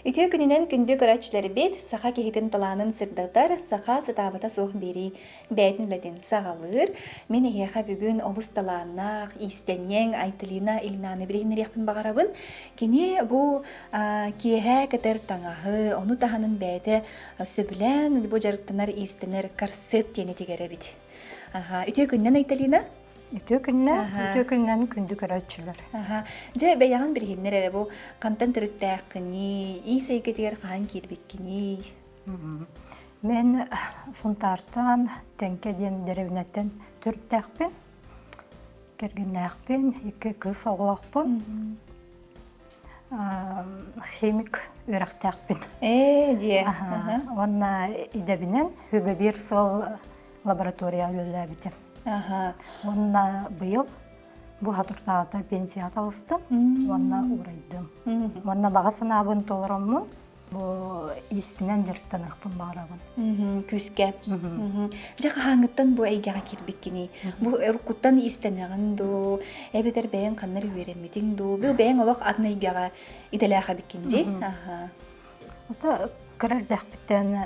Ите күнінен күнді көрәтшілері бет, сақа кехетін таланын сырдатар, сақа сытабата соқ бері бәйтін үләден сағалыр. Мен еға бүгін олыс таланақ, истеннен, айтылина, илинаны білігін рекпін бағарабын. Кене бұл кеға кәтір таңағы, оны тағанын бәйті сөбілән, бұл жарықтанар истенер карсет тені тегері бет. Ите күнінен айтылина? Үтө күннен күнді көрәтшілер. Жа бәяған білгендер әрі бұл қантан түріттәқіні, исайгетер қаған келбеккіні? Мен сонтартан тәнке ден дәревінеттен түрттәқпен, кергеннәқпен, екі кыз оғылақпын, химик өрәқтәқпен. Дие. Онна идәбінен үрбе бір сол лаборатория өлілі бітем. Онна быйыл бу хатуртаата пенсия алыстым, онна урайдым. Онна баға санабын толыраммы, бу испинен жырттанықпын бағарабын. Күскәп. Жақа хаңыттан бу әйгеға келбеккені. Бу ұрқуттан истенеғін ду, әбетер бәйін қаннар үйеремедің ду. Бұл бәйін олық адын әйгеға итәләға беккенде. Ота кірердәқ біттен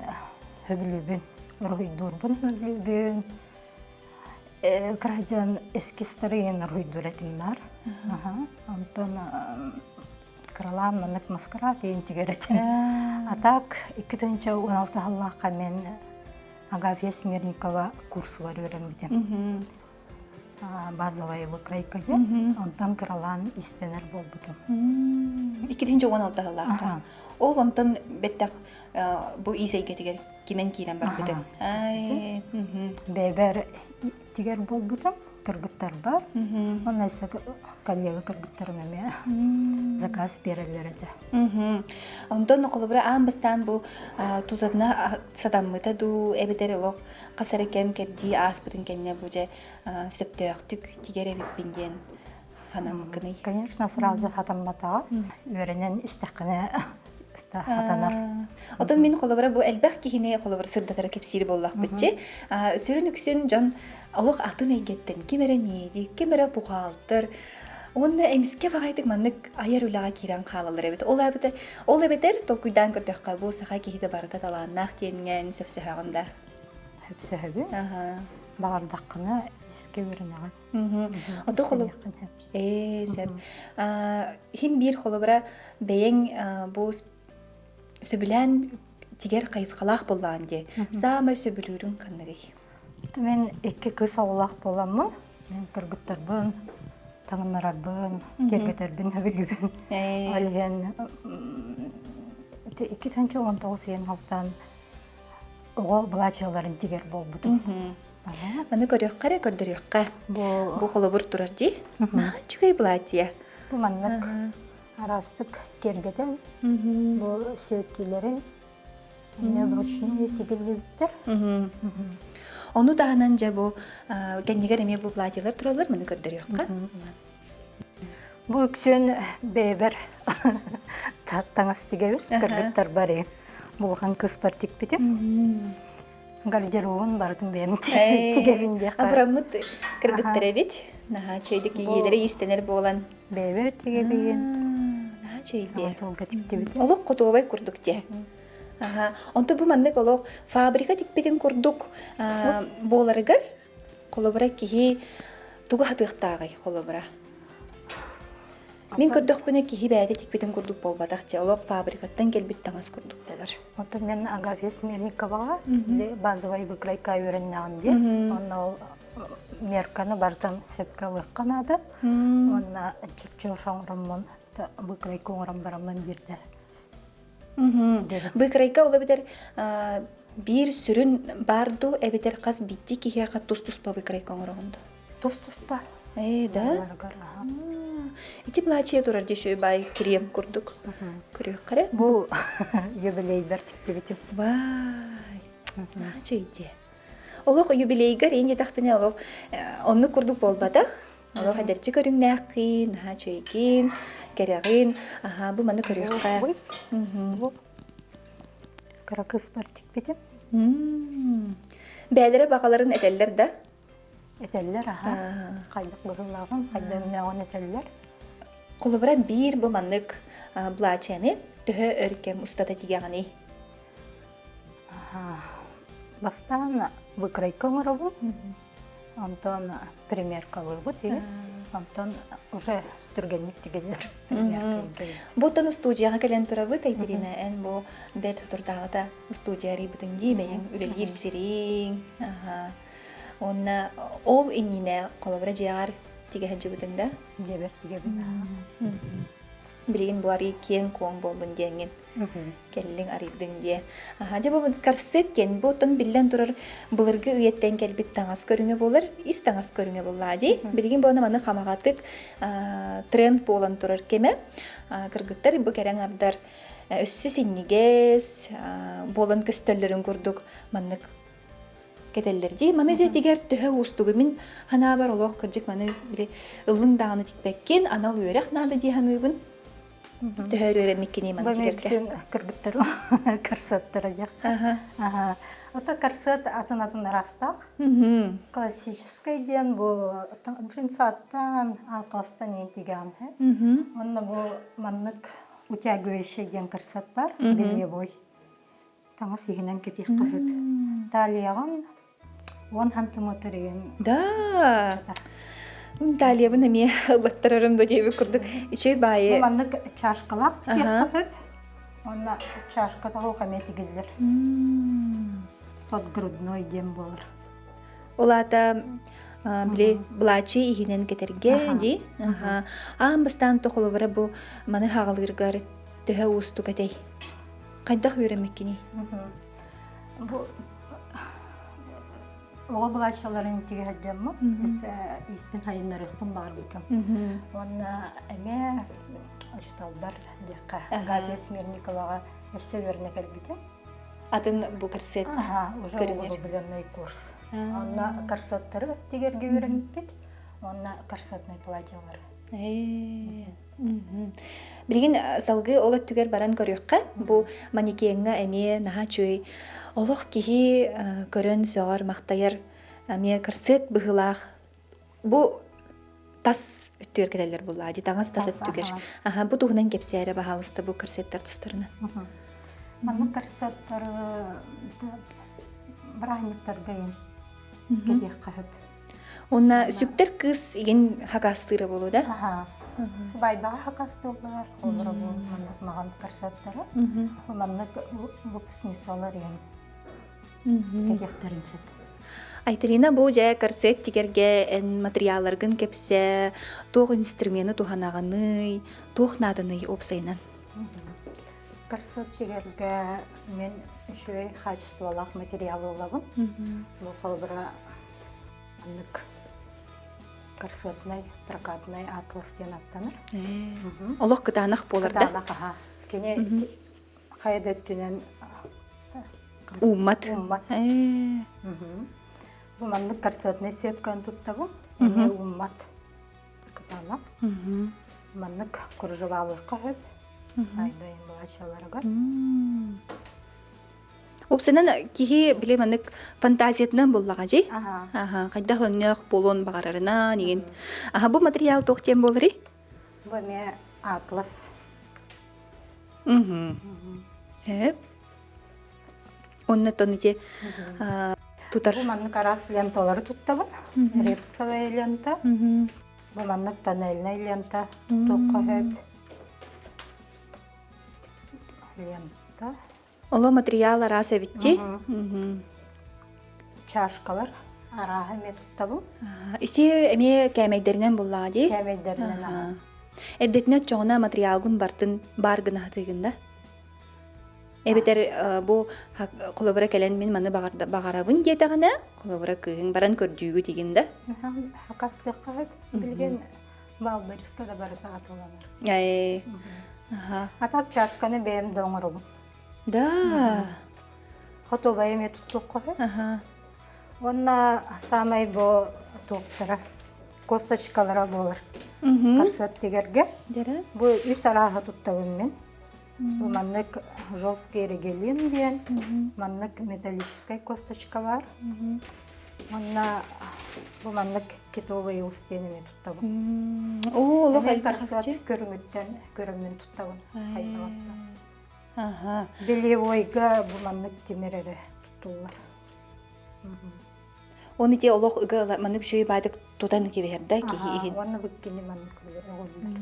хөбілібін, ұрғыйдурбын хөбілібін. Крадян эскистарыен руйдуретиннар. Антон кралан маннык маскара тейін тигеретін. Атак 2-16 халлаққа мен Агафья Смирникова курсуар өремедем. Базовая выкройкаде. Антон кралан истенер болбудым. 2-16 халлаққа. Ол онтон беттақ бұл исайге тегер кемен кейлен бар бұдың. Бәйбәр тигер бол бұдың, кіргіттар бар. Оны әсі коллега кіргіттар мәме заказ берелер еді. Онтон қолыбыра аңбыстан бұл тұтадына садаммыта ду, әбетер олық қасары кәм кәрді аспытын кәнне бұл жа сөпті өқтік тигер әбетпенден ханамықыны. Конечно, сразу хатамматаға өрінен істіқіні хатанар. Отон мен қолыбыра бұл әлбәқ кейіне қолыбыра сырдатары кепсері боллақ бітче. Сөрін үксін жан олық атын әйгеттен кемері мейді, кемері бұғалтыр. Онна әміске бағайдық маннық аяр үліға керен қалалыр әбет. Ол әбетер тол күйдан көрдіққа бұл сақа кейді барыда таланнақ дейінген сөпсі хағында. Хөпсі хөбі? Бағардаққына еске өрінеған. Оты қолы... Сөп. Хем бір қолыбыра бәйін бұл сөбілән тигер қайысқалақ болған де. Сама сөбілерін қанығый. Мен екі кыз ауылақ боламын. Мен кіргіттербін, таңынарарбын, кергетербін, өбілібін. Алген 2-19 ең алтан оға бұлачыларын тигер бол бұдым. Маны көрек қарай көрдірек қа. Бұл қолы бұр тұрар дей? Чүгей бұлатия? Бұл маннық арастық кергеден, бұл сөйткелерін вручную тигеллебиттер. Оны дағанан жа бұл кәндегер әме бұл платиялар тұралар, мұны көрдірек қа? Бұл үксен бәйбір таңас тегебін, кіргіттер бар ең. Бұлған қыз бар тек бітім. Гардеробын бардым бәйім тегебін де қар. Абрамыт кіргіттер әбет? Чөйдік елері естенер болан. Бәйбір тегебін. Олық құтуғабай күрдік де. Онты бұл маннық олық фабрика текпетін күрдік боларығыр. Қолыбыра кейі тұғы хатықтағай қолыбыра. Мен көрдік бұны кейі бәйді текпетін күрдік болбадақ де. Олық фабрикаттан келбет таңыз күрдік болар. Онты мен Агафья Смирниковаға базовай выкройка өріннағым де. Онна ол мерканы бардым сөпке лыққан ады. Онна чүрчі шаңырымын выкройка оңырам барамын бірді. Выкройка олы бітер бір сүрін барду, әбетер қаз бітті кейі қат тұс-тұс ба выкройка оңырағынды? Тұс-тұс бар. Да? Ити плачия тұрар дешөй бай крем күрдік. Көрек қарай? Бұл юбилейдер тікті бітім. Вай, чөйде. Олық юбилейгер енде тақпіне олық онны күрдік болбадақ. Олық әдерчі көріңнәқин, чөйгин, кәрәғин. Бұл маны көрек қай. Қарақыз бар тік бітім. Бәлері бағаларын әтәлілер да? Әтәлілер, қайдық бұғылағын, қайдан нәғын әтәлілер. Колобра бир бу маннык блачаны төһө өркем устата тигәни. Бастан выкройка мыробу. Антон примеркалы бу тиге. Антон уже түргенник тигелер. Примерка. Бутон студияга келен турабы Тайдирина эн бу бет турдагыда студия рибытын дибең үлелгир сирин. Онна ол иннине колобра жагар тиге хаҗыбытың да. Жебер тигебин. Билин буари кен кон болдун деңин. Келлин аридың де. Жабы карсет кен бутон биллен турар былыргы үйеттен келбит таңас көрүңө болар, ис таңас көрүңө боллади. Билигин боны маны хамагатык тренд болан турар кеме. Кыргыттар бу керең ардар өссү синнигес болан көстөллөрүн курдук маннык кетеллерди. Маны же тигер төһө устугу мин хана бар олох кыржык маны биле ыллың даганы тикпеккен анал үйрек нады ди ханыбын. Төһөрөре миккени ман тигерке. Бу мен кыргыттар карсаттар жак. Ата карсат атын растак. Классический ден бу джинсаттан аркастан ентиган. Онна бу маннык утягующий ден карсат бар, бедевой. Таңас игенен кетик кыһып. Талияган 100 метрген. Да. Далее вы на меня лоттарарым да дейбі күрдік. Ичөй байы. Маннык чашкалак тигек кыһып. Онна чашкада хохаме тигеллер. Тот грудной дем болар. Олата биле блачы игенен кетерге ди. Бастан тохолобара бу маны хагалыргар төһө усту кетей. Кайдах үйренмеккени. Бу Оға бұлачаларын тиге әдемі, еспен хайынларықпын бар бұтым. Онна әме ұшталдар деққа Гафия Смирниковаға әссе өріне кәлбеті. Атын бұл карсет Уже оғылы біленнай курс. Онна карсаттары тигерге өреніппет, онна карсатнай платьялары. Білген салғы олы түгер баран көріққа, бұл манекенға әме наға чөй олық кихи көрін соғар мақтайыр әме кірсет бұғылақ. Бұл тас өттігер кәдәлер бұл, ади таңыз тас өттігер. Бұл тұғынан кепсәрі бағалысты бұл кірсеттер тұстарына. Маны кірсеттері бірағынықтар ғайын кәдек қағып. Онна сүктер кыз еген хақастыры болу да? Сыбайбаға хақасты олар, қолыры бұл маған кірсеттері. Маңнық бұпысмесалар ен кәдектерін сөп. Айтырина бұл жая кірсет тигерге ән материаларғын кепсе, тоқ инструменті туханағаны, тоқ надыны опсайынан. Кірсет тигерге мен үшөй қачестволақ материалы олағын. Бұл қолбыра анық кірсетнай, прокатнай атластен аттаныр. Олық қытанық болыр да? Қытанық, аға. Кене қайда өттінен Уммат. Бұл маңдық кірсетнай сеткан тұттабын. Әме уммат қытанық. Маңдық күржівалық қағып. Айдайын бұл ачаларға. Опсынан кихи біле маннык фантазиятынан боллаға жи? Қайда өңнөк болон бағарарына неген. Бұл материал тоқтен болыры? Бұл ме атлас. Онны тоныте тутар. Бұл маннык арас ленталары тұттабын. Репсовая лента. Бұл маннык тоннельный лента. Тоққа хөп. Лента. Оло материал араса битти? Чашкалар араға ме тұттабын. Isi эме кәмейдерінен боллаға ди? Кәмейдерінен аға. Эрдетіне чоғына материалғын бартын барғын ағытығында? Эбетер бұл қолыбыра кәлен мен маны бағарабын детағына, қолыбыра күйін баран көрдүйгі дегенді? Хақастыққа білген бал бариста да барыта атыланыр. Атап чашканы бәйім доңырым. Да. Қото бәйіме тұттық қой. Онна самай бұл тоқтыра. Косточкалара болыр. Қарсат тегерге. Бұл үс араға тұттауым мен. Бұл маннык жолский регелин дейін. Маннык металлическай косточка бар. Онна Бу маннык китовый устенеме туттабын. О, олох Мен айбахачы. карсат көрүңүттен көрөмүн туттабын. Хайдалапта. Ага. Белевойга бу маннык темерере туттулар. Оны те олох ыгы манык жөй бадык тутан кеберде киһи иһин. Оны биккени маннык олдар.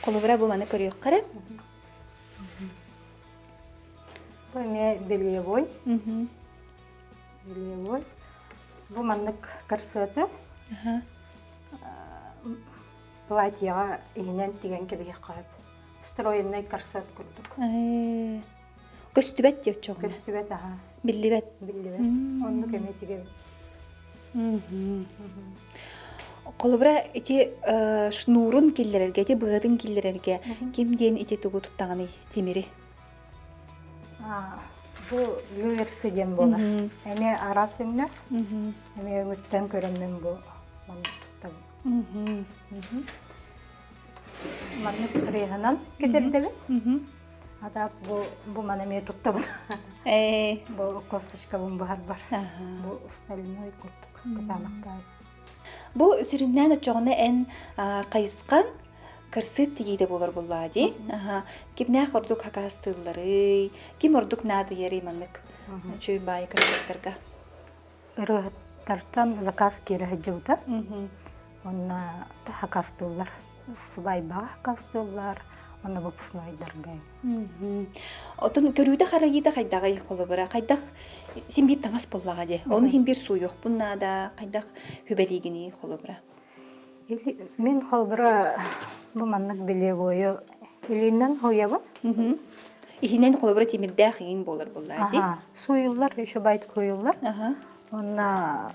Колубра бу маны көрүк кара. Бу ме белевой. Белевой. Бу маннык карсаты. Ага. Платьяга иһинен тиген кебеге кайып. Стройный карсат курдук. Көстүбет деп чоң. Көстүбет аха. Биллибет. Биллибет. Онну кеме тиген. Колубра ити шнурун киллерерге, ити быгытын киллерерге кимден ити тугу туттаганы темири. Бу люверсиден болар. Эме ара сөмнөк. Эме өңүттөн көрөммүн бу маннык туттабын. Маннык рейханан кетердебин. Ада бу манеме туттабын. Бу косточка бун бар. Бу стальной куртук. Кытанак бай. Бу сүрүннән очогына эн кайыскан кырсыт тигиде болар буллади. Кимнә хордук хакастыллары, ким ордук нады яри маннык. Чөй бай кырсыттарга. Рыгыттартан заказ кире жута. Онна хакастыллар. Субайба хакастыллар. Онна выпускнойдарга. Отон көрүдө харагида кайдагы колубара. Кайдак син бир таңас боллага де. Оны хим бир суюк буннада кайдак хүбелигини колубара. Мен холбара бу маннык белевою илинен хоябын. Ихинен колубара темирдә хин болар буллади. Суюллар, еще байт коюллар. Онна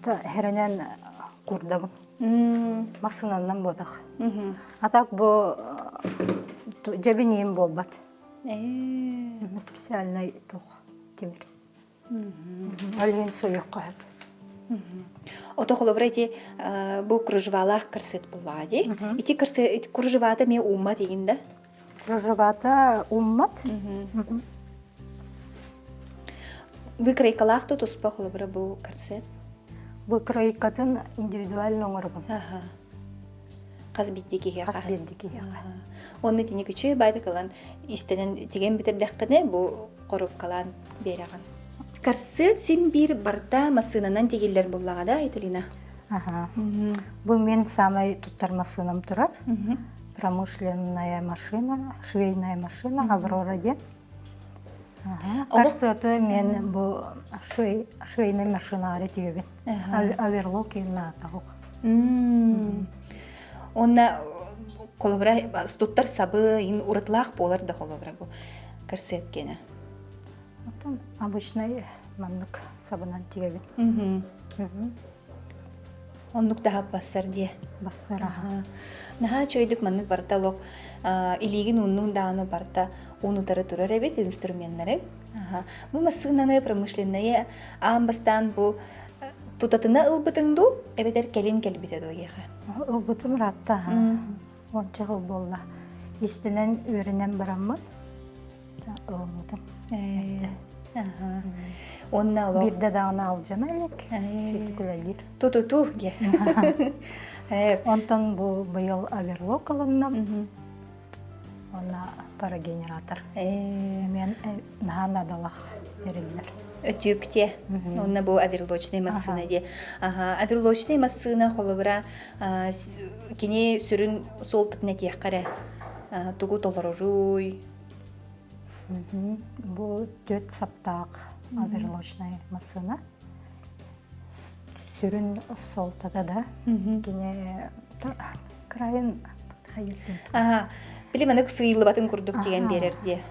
херенен курдабын. Масынаннан бодак. Атак бу жабинем болбат. Специальный тух темир. Алген суюк кайып. Ото колубара ити бу кружевалах кырсыт буллади. Ити кырсыт кружевада ме умма дегенде. Кружевата уммат. Выкройкалах то туспа колубара бу кырсыт. Выкройкатын индивидуально оңорбун. Казбитдики яка. Казбитдики яка. Оны тини күчө байды кылан истенен тиген битердеккене бу коруп калан бераган. Кырсыт син бир барда масынанан тигиллер буллага да Италина. Бу мен самый туттармасыным турар. Промышленная машина, швейная машина, Аврора ден. Кырсыты мен бу швейная машина аретигебин. Аверлок юна таук. Онна колубра туттар сабы ин урытлах болар да колубра бу кырсыт гене. Обычный маннык сабынан тигебин. Оннук да бассар дие. Бассара. Наха чөйдүк маннык барталок илигин уннун дааны барта унутары турар эбит инструменттери. Бу масынаны промышленные амбастан бу тутатына ылбытыңду эбетер келин келбите дойеха. Ылбытым ратта. Онча жыл болла. Истенен өрүнен бараммат. Ылмытым. Онна олох. Бирде дағына алжана элек. Шеккүлелер. Ту-ту-ту де. Онтан бу быйыл аверлок алыннам. Она парогенератор. Мен наханадалах дерелдер. Өтүкте. Онна бу аверлочный массына де. Аверлочный массына холобра кини сүрүн сол тыкна тияккара. Тугу толоруй. Бу 4 саптак аверлочный массына. Сүрүн солтада да. Кини крайын хайыттын. Билиманык сыйлы батын курдук деген берерди.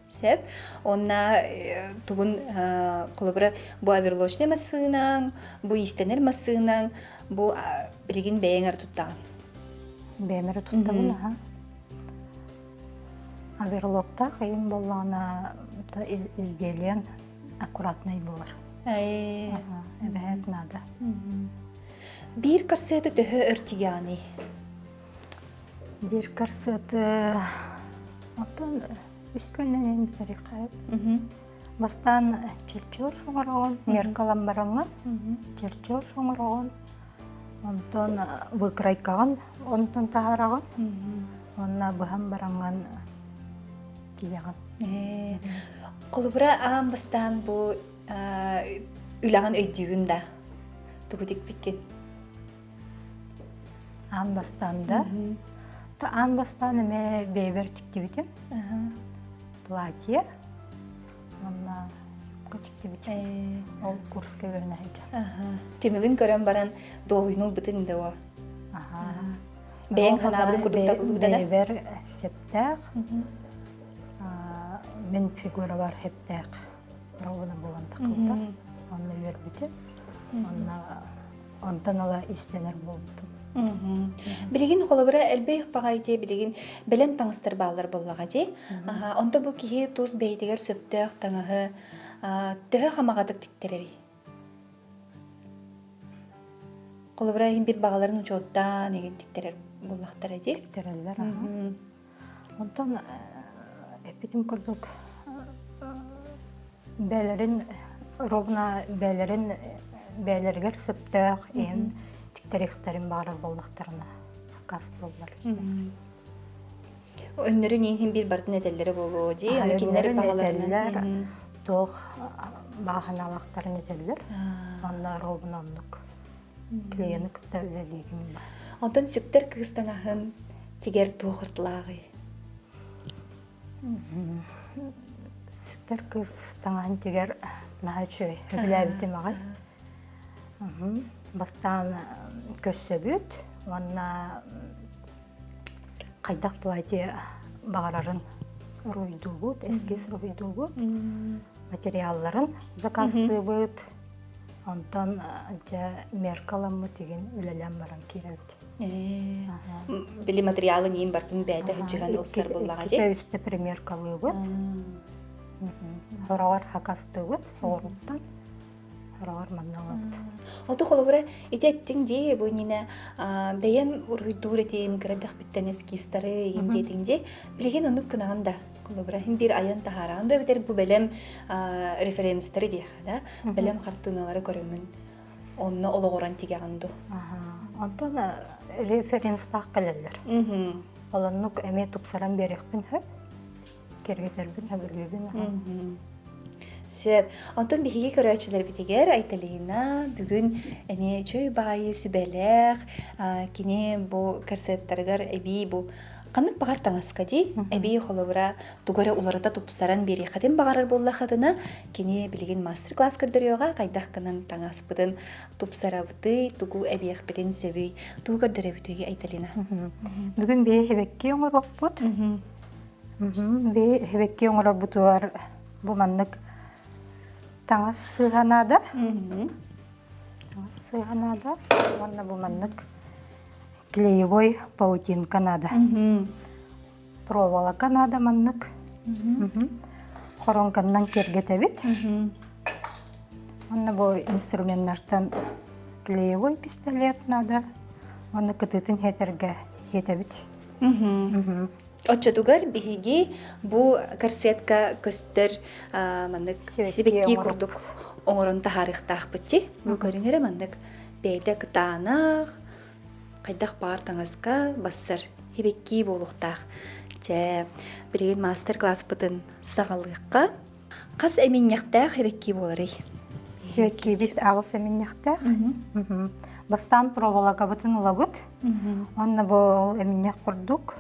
Сеп, онна тугун колобра бу аверлочный массынан, бу истенер массынан, бу билигин бэйңер туттаган. Бэйңер туттаган, Аверлокта кайын боллана изделен аккуратный болар. Эбэт нада. Бир карсеты төһө өртигяны. Бир карсеты отон үскөннен тарихайып. Бастан чилчор шоңорогон, меркалан бараңа, чилчор шоңорогон, онтон выкрайкаган, онтон тахараган, онна быхан бараңан кибяган. Қолыбыра аң бастан бұл үлаған өйдігін да тұғытек біткен. Аң бастанда, аң бастан эме бейбер тикти битим, платье, онна тикти битим, ол курска беріне хайда. Төмігін көрен баран доғыйның бұтын да о. Бәйін қанабының күрдікті бұлды да? Бейбер септәқ, мен фигура бар хептәқ, ровына болғанда қылда, онны өрбіті, онтан ала истенер болдым. Білеген қолыбыра әлбей бағайде білеген білім таңыстыр балар болуға де. Онда бұл кейі туз бәйдегер сөптәқ таңығы түхі қамағадық тіктерері. Қолыбыра ең бір бағаларын ұчуытта неген тіктерер болуқтар әде? Тіктерелер, онтан эпитим көрдік бәлерін, ровна бәлергер сөптәқ ең тіктеректерін бағарар болуқтарына қаст болдар. Өннөрүн ең бір бардың әтелері болу де? Өннөрүн әтелер, тоқ бағын алақтарын әтелер, онда ровна онлық клиені күтті өлелігім бар. Онтан сүктер кығыстан ағын тегер тоғыртылағы? Сүктер кығыстан ағын тегер наға чөй, өбіләбітім ағай. Бастан көссө бүт, онна қайдақ платье бағарарын ройду бұд, эскес ройду бұд, материалларын заказды бұд, онтан меркаламы деген үлелем баран керебіт. Білі материалы нейін бардың бәді хүтчіған ұлсар болуға де? Кете үсті примеркалы бұд, хорағар хакасты бұд, оғыруттан. Оты қолыбыра ететтің де, бұл нені бәйем ұрғыдур етем кірәдіқ біттен эскистары еген детің де, білеген оны күнаған да қолыбыра бір аян тахара. Онда өбетер бұл бәлем референстері де, бәлем қартыналары көріңін, онына олы оран тегеғанды. Онтан референстақ кәлелер. Оланнық әме тұпсаран берекпін хөп, кергетербін хөбілбебін. Сөп, онтон бихиге көрәчілер бітегер айталиына бүгін әме чөй бағайы сүбәләқ, кене бұл кәрсеттарғар әбей бұл қанық бағар таңасқа дей, әбей қолыбыра туғары уларыта тұпсаран бері қаден бағарар болла қадына, кене білеген мастер-класс көрдіріоға қайдақ қынан таңас бұдын тұпсара бұды, тұғу әбейіқ бітен сөбей, тұғы көрдірі бүтіге айталиына. Бүгін бей хебекке оңырық бұд. Бей хебекке оңырар бұдуар бұл маннық таңас сығанада. Онна бұл маннық клеевой паутин канада. Провала канада маннық. Хоронканнан кергетебит. Онна бұл инструментнартан клеевой пистолет нада. Онна кытытын хетерге хетебит. Отчатугар бихиги бу корсетка көстөр мандык сибекки курдук оңорун тахарыктах битти. Бу көрүңөрө мандык бейде кытанах кайдак бар таңаска бассар хибекки болуктах. Же билген мастер-класс бутын сагалыкка кас эминняктах хибекки болары. Сибекки бит агыс эминняктах. Бастан провалага бутын улагут. Онна бу эминняк курдук.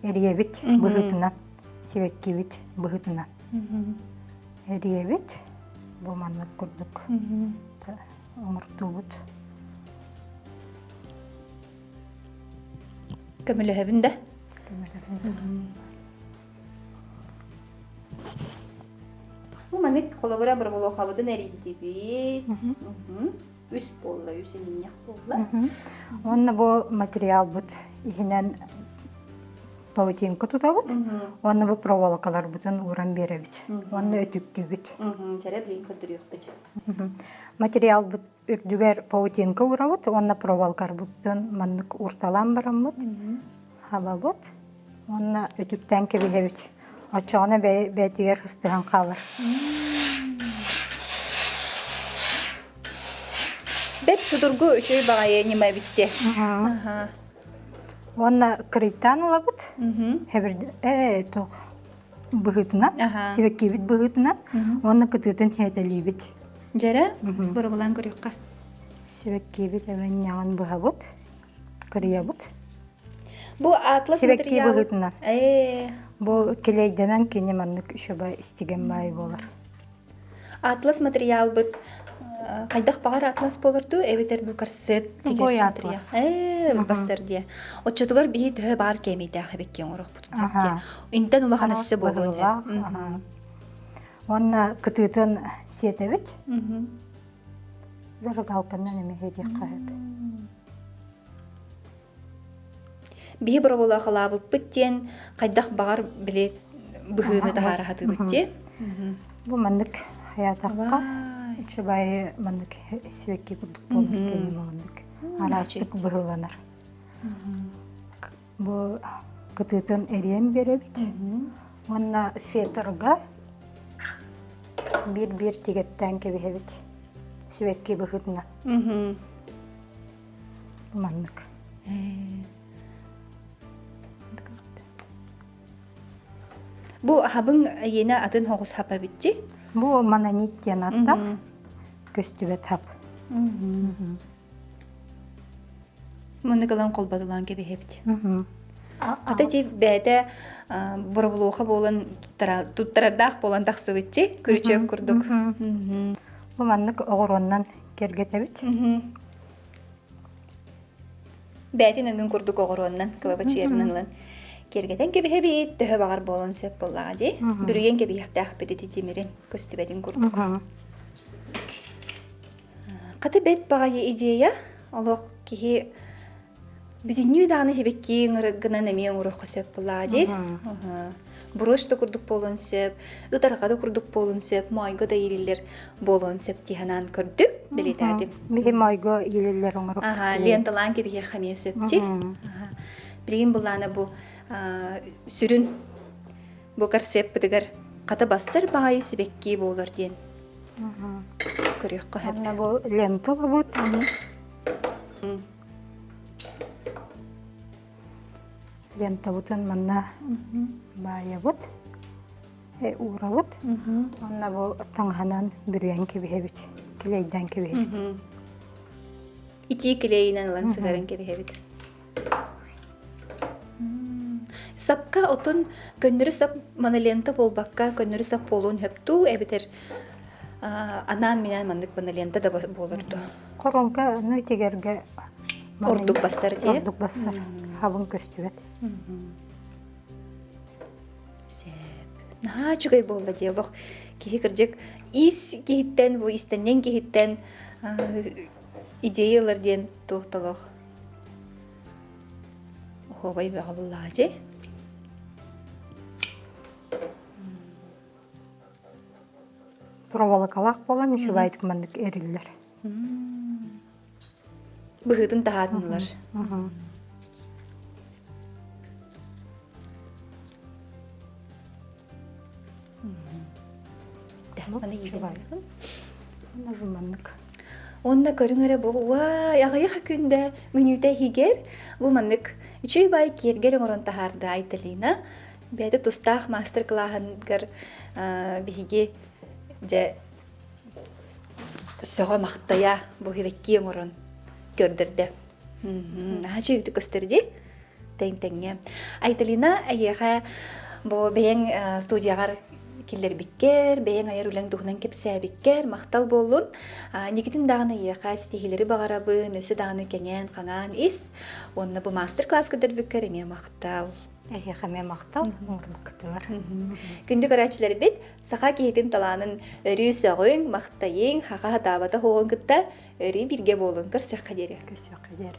Эриебит быгытынан, сибеккебит быгытынан. Эриебит, бұл маннық күрдік. Оңыртуыбыт. Көмілі өбінде? Бұл маннық қолабыра бір болу қабыдың әрейді бет. Үс болла, үс еміннек болла. Онна бұл материал бұд. Ихінен паутинка тутабыт, онны бұл проволокалар бұтын уран беребит, онны өтүктү бит. Жарэ білейін көрдіріук бит. Материал бұт үрдігер паутинка урабыт, онны проволокар бұтын маннык урталан барам бұт, хаба бұт, онны өтүктен кебе бит. Очоғына бәйтігер хыстыған қалар. Бет судургу үчөй багайы неме битте. Аха. Онна критан улабыт. Хебер тох быгытынан, Аха. себекке бит быгытынан, онна кытытын хетелибит. Жара, бұры болан көріққа. Себекке бит әбен яғын быгабыт, кыриябыт. Бұл атлас Себекке материал. быгытынан. Бу келейденен кене маннык үшөбай истеген бай болар. Атлас материал бұд. Қайдақ бағар атлас болырду, әбетер бұл карсет Бой атлас. Бассар дия. Отчотугар бейі төхі бағар кемейді әбеккен ұрық бұд. Аха. Интен улахан өссі болуын. Аха. Онна кытытын сетебит. Заргалканнан эме хеди кайып. Бейі бұры бола қылабы бүттен қайдақ бағар білет бұғыны тағары хаты бүтте. Бу маннык хаятакка. Үшөбай маннык себекке курдук болар кене маннык. Арастык быгыланар. Бу кытытын эриен беребит. Онна фетерга бир тигеттен кебехебит. Себекке быгытынан. Маннык. Бу хабың ена атын хоғыз хапа битти? Бу мананит янаттах көстүбет хап. Мұны кылан қолбадылан кебе хепти. Ата жи бәді бұрыбылуға болын туттарадақ болан тақсы бітти, күрічек күрдік. Бу маннык оғыроннан кергетебит. Бәдін өңін күрдік оғыроннан, кылабачы ерінінлан. Кергетен кебе хебит, төхі бағар болын сөп болаға жи. Бүрген кебе яқтақ бәді демерен көстүбәдін күрдік. Қаты бәд бағайы идея, олық кеге бүтіннүй дағыны хебекке ғынан әме оңырыққа сөп болаға жи. Бұрышты күрдік болын сөп, ұтарғады күрдік болын сөп, майғы да ерелер болын сөп дейханан күрдім, білет әдім. Бихи майғы ерелер оңырық. Ленталан кебеге қаме сөпті. Білген бұланы бұл сүрін бұқар сөп бұдығар қата бассар бағайы себекке болыр ден. Көрек қағып. Анна бу лентала бут. Лента бутын манна бая бут. Ура бут. Анна бу таңханан бүрген кебехебит. Келейден кебехебит. Ити келейінен ұлан сығарын кебехебит. Сапка отын көннөрі сап мана лента болбаққа көннөрі сап болуын хөпту әбітер анан менен мандык мана лента да болырду. Коронка ны тегерге Ордук бассар дие. Ордук бассар. Хабын көстүбет. Сеп. Наха чугай болда диалог. Кихи кыржык ис кихиттен бу истеннен кихиттен идеялар ден тоқталог. Хобай бага буллажы. Проволокалак болан үчү байтык мандык эриллер. Быгытын тахатынлар. Онда көрүңөрө бу ягайык күндө мүнүтэ хигер бу мандык үчөй бай кергер орон тахарды айталина. Бэде тустах мастер классыгар биге же сого мактая бу хебекки орон көрдөрдө. Ачыгды көстөрдү. Тең-теңге. Айталина аяга бу бең студиягар киллер биккер, бең аяр үләң тухнан кепсә биккер, мактал болун. Никитин дагына яка стихилери багарабын, өсө дагына кеңен, каңан ис. Онны бу мастер класс кедер биккер эме мактал. Хаме мактал, мурмуктар. Күндү көрәчләр бит, саха киһитин таланын өрү сөгүн, мактайын, хака табата хогон кытта өрү бирге болун кырсак кадери. Көсөк кадери.